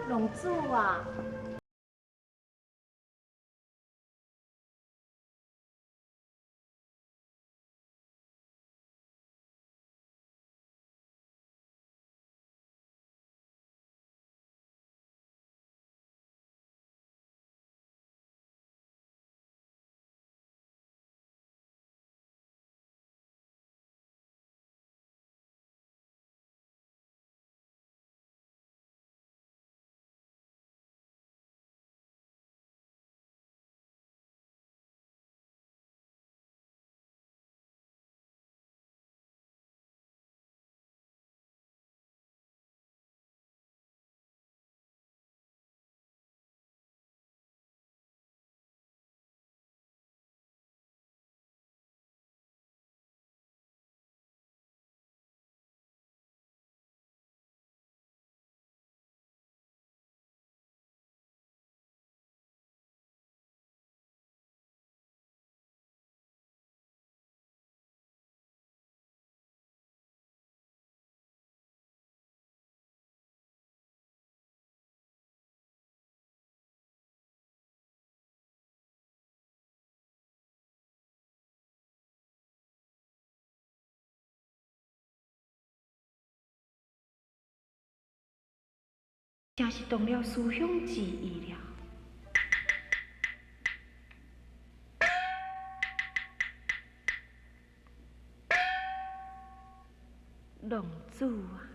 龙主啊！真是动了思乡之意了。龙主啊！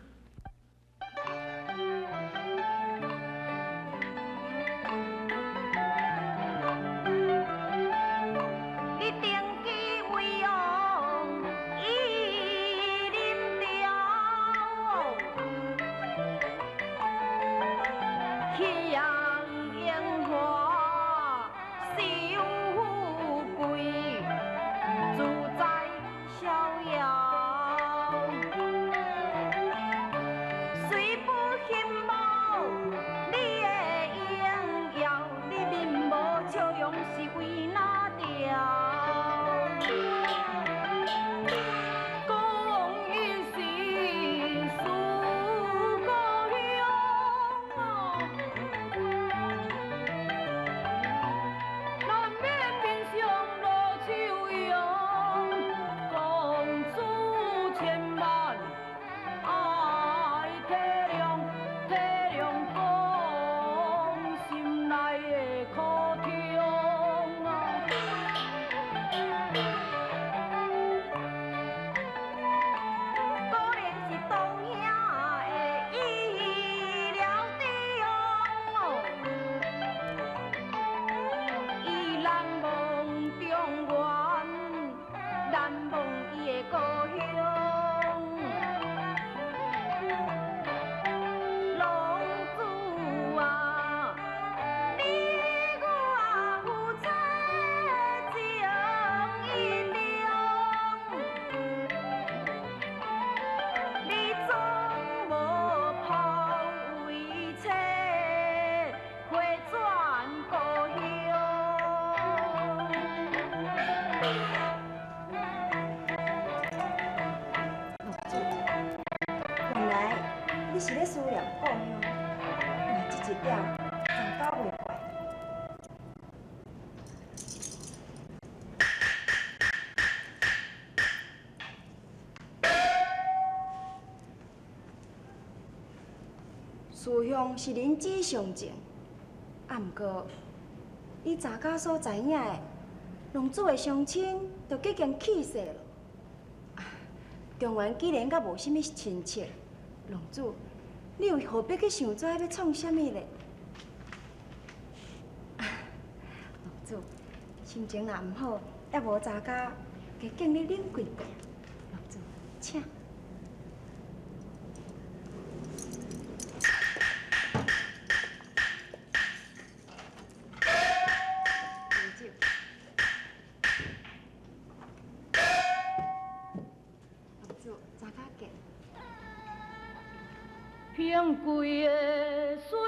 你是咧思念故乡，那这一点真搞袂怪。思乡是人之常情，啊，毋过你查家所知影的，龙主的乡亲都已经去世了。中原既然甲无啥物亲戚，龙主，你又何必去想遮要创啥物咧？龙主，心情若毋好，也无查家，加敬你饮几杯。龙主，请。平贵的水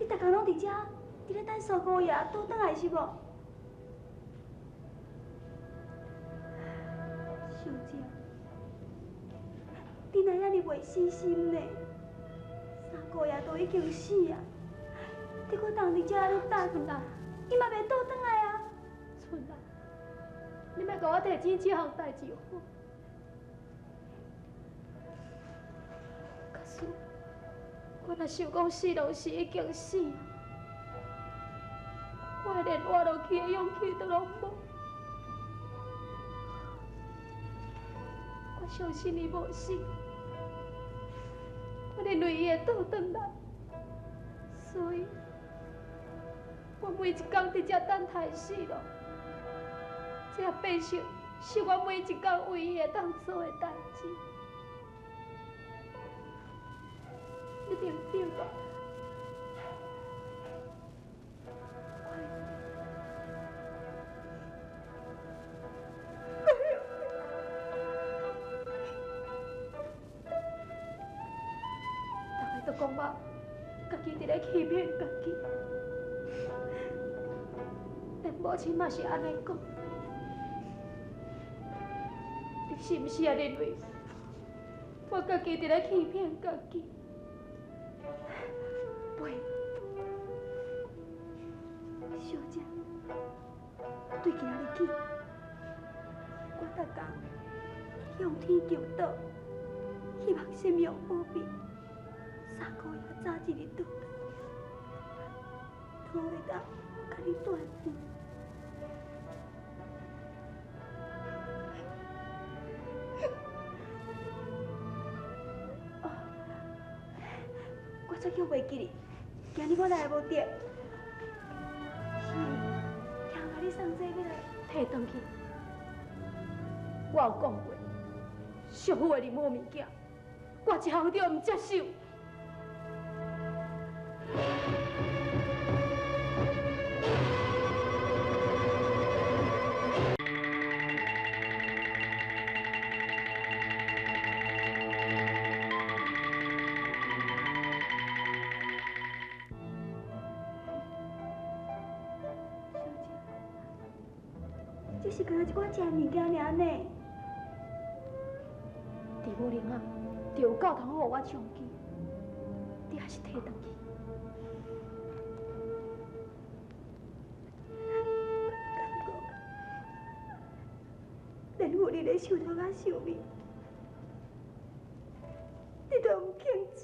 你逐工拢伫遮，伫咧等苏姑爷倒转来是无？小姐，你哪遐尼袂死心呢？三姑爷都已经死啊，你搁当伫遮咧等啦，伊嘛袂倒转来啊。春啊，你莫甲我提起这项代志好。可是，我若想讲死拢是已经死啊，我连活落去的勇气都拢无。我相信伊无死，我认为伊会倒转来，所以我每一天伫遮等待死咯。这变成是我每一天唯一会当做的代志。你顶顶吧，大家都讲我家己伫咧欺骗家己，连母亲嘛是安尼讲。你是毋是也认为我家己伫咧欺骗家己？袂，小姐，对今仔日起，我逐工向天求祷，希望神明保庇三姑爷早一日倒来，都会当甲你断缘。我再叫袂记哩，今日我来无得，是听甲你送这要来摕转去。我有讲过，叔父的任何物件，我一项都唔接受。只是干一寡食物件尔呢。伫武陵啊，就有教堂互我上去，你还是摕转去。连父你咧受到甲受命，你都唔肯吃。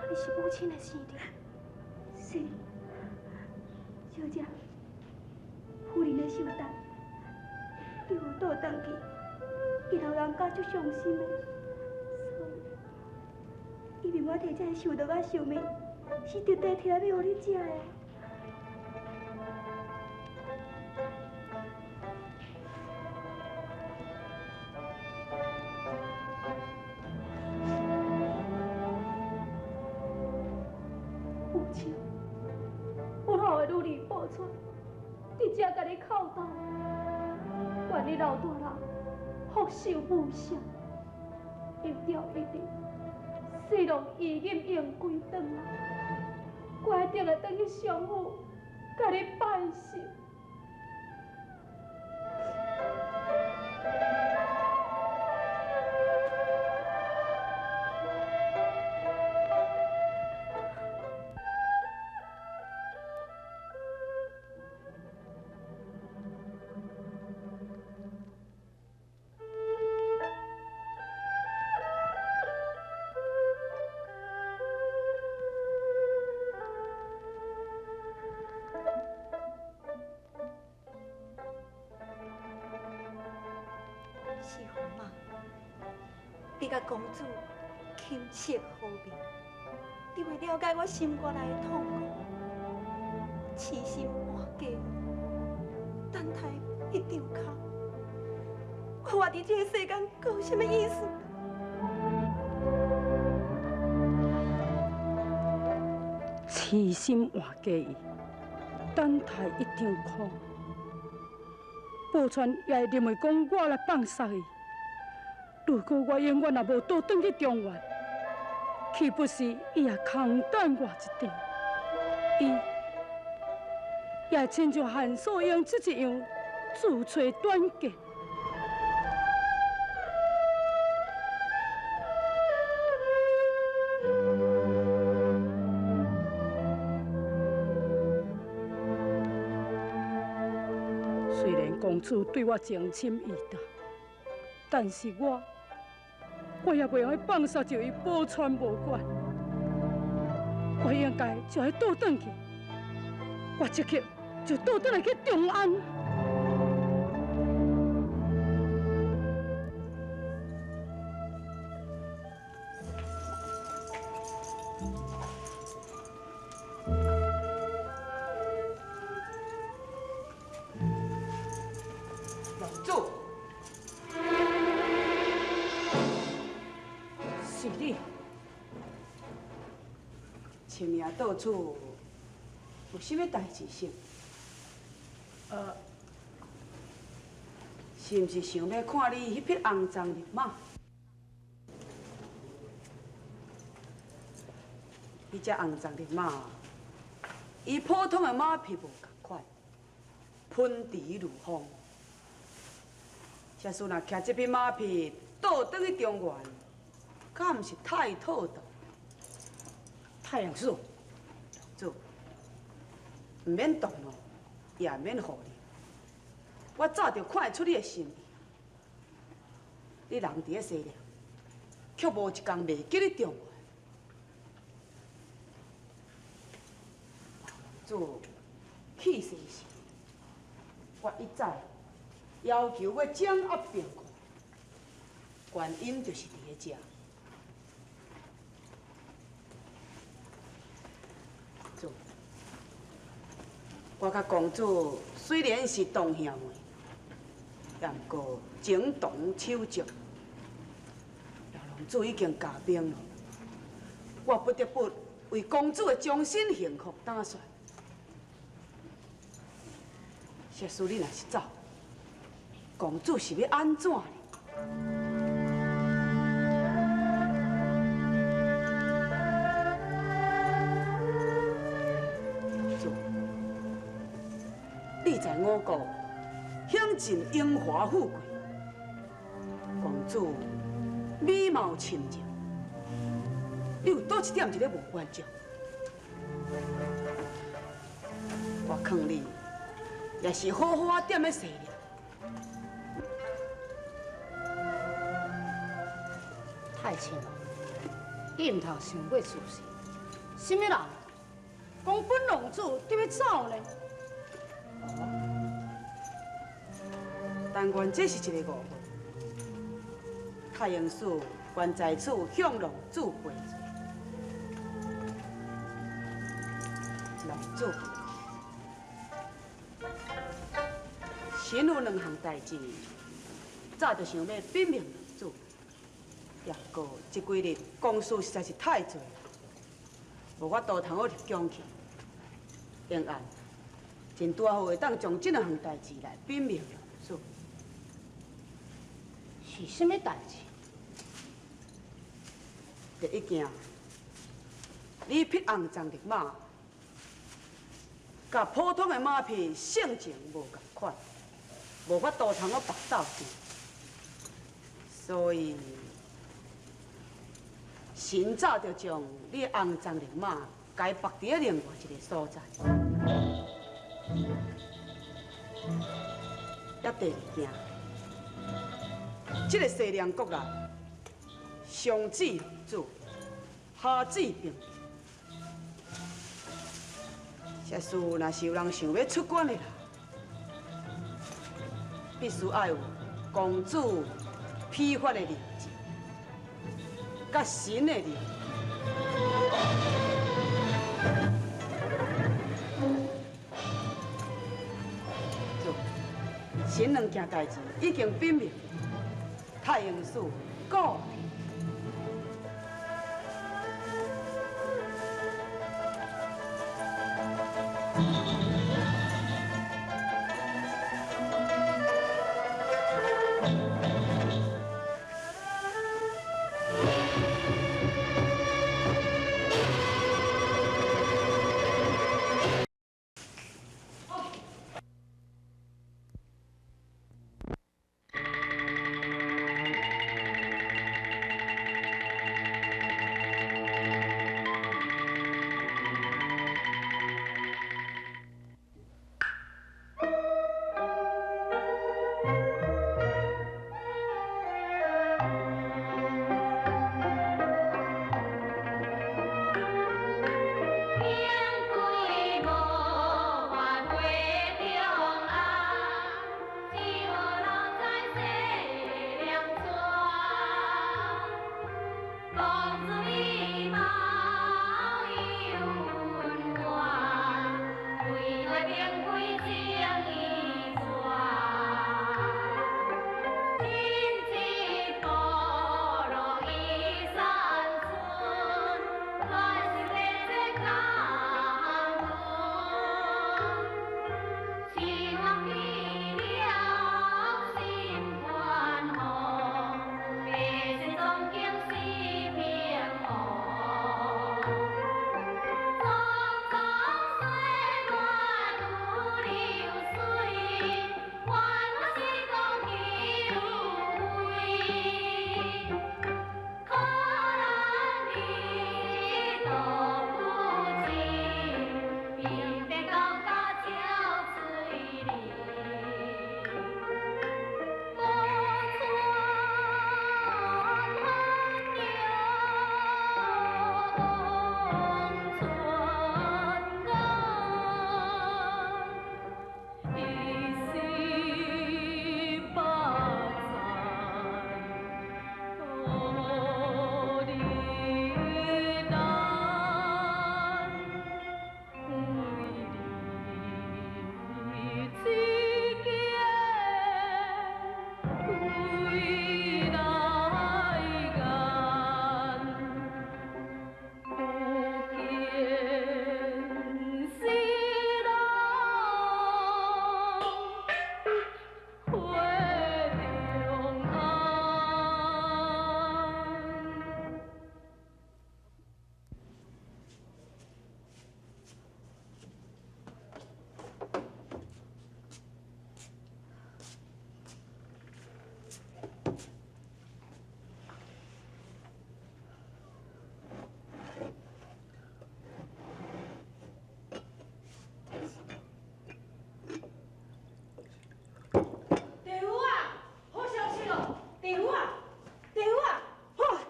你是母亲的生日，是，小姐，夫人的受担，叫我倒转去，伊老人家足伤心的，所以，因为我摕这个受到甲受命，是特地摕来要互你食的。母亲，我好会努力报出，伫遮甲你叩头，愿你老大人福寿无暇，有朝一日，虽然伊饮用归转来，我一定会转去相府，甲你拜寿。是好嘛？你甲公主琴瑟和鸣，你会了解我心肝内的痛苦，痴心换假，等待一张卡。我活伫这个世间，有什么意思？痴心换假意，等待一张苦。宝钏也会认为讲我来放杀伊。如果我永远也无倒转去中原，岂不是伊也空等我一场？伊也亲像韩素英这一样自吹短见。虽然公主对我情深意重，但是我也袂用放煞就伊保全无管。我应该就要倒转去，我即刻就倒转来去中安。老祖，是你。前面到处有啥物代志是？是毋是想要看你迄匹肮脏的马？迄只肮脏的马，伊普通的马匹无共款，喷蹄如风。假使若骑这匹马匹倒转去中原，敢毋是太妥当？太阳叔，祖，唔免动怒，也免护你。我早就看得出你的心意。你人伫咧西凉，却无一工袂记你中原。祖，气势是，我一再要求要掌握兵权，原因就是伫咧遮。祖，我甲公主虽然是同兄妹，但毋过情同手足。老龙主已经加兵了，我不得不为公主的终身幸福打算。假使你若是走，公主是要安怎呢？祖，你在我国享尽荣华富贵，公主美貌亲热，你有倒一点一个无满足？我劝你，也是好好啊踮咧西凉。太清了，你唔通想过自私。什么人讲本龙主就要走呢？但愿这是一个误会。太阳寺原在此向龙主赔罪。龙主，神有两项代志，早就想要禀明龙主。也不过这几日公事实在是太多了，无法度通好入宫去。因案真拄好会当将这两项代志来禀明龙主。是什么代志？第一件，你匹肮脏的马，甲普通的马匹性情无共款，无法度通我白斗阵，所以神早就将你肮脏的马改绑伫另外一个所在。也第二件，这个西凉国内，上至龙主，下至平民，假使若是有人想要出关的啦，必须要有公主批发的令旨，甲神的令。神两件代志已经禀明，太阳寺告密。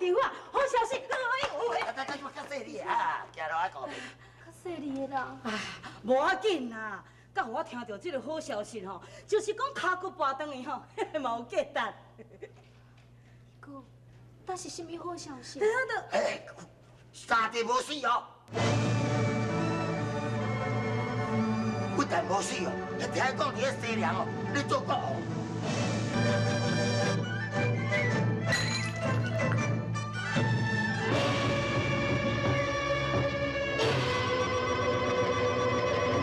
电话，好消息！等我较细哩啊，行落来讲。较细腻的啦。哎，无要紧啦，甲我听到这个好消息吼，就是讲骹骨跋断的吼，嘛有价值。哥，那是什么好消息？哎，三弟无死哦，不但无死哦，还听讲你个西凉哦，你做国王。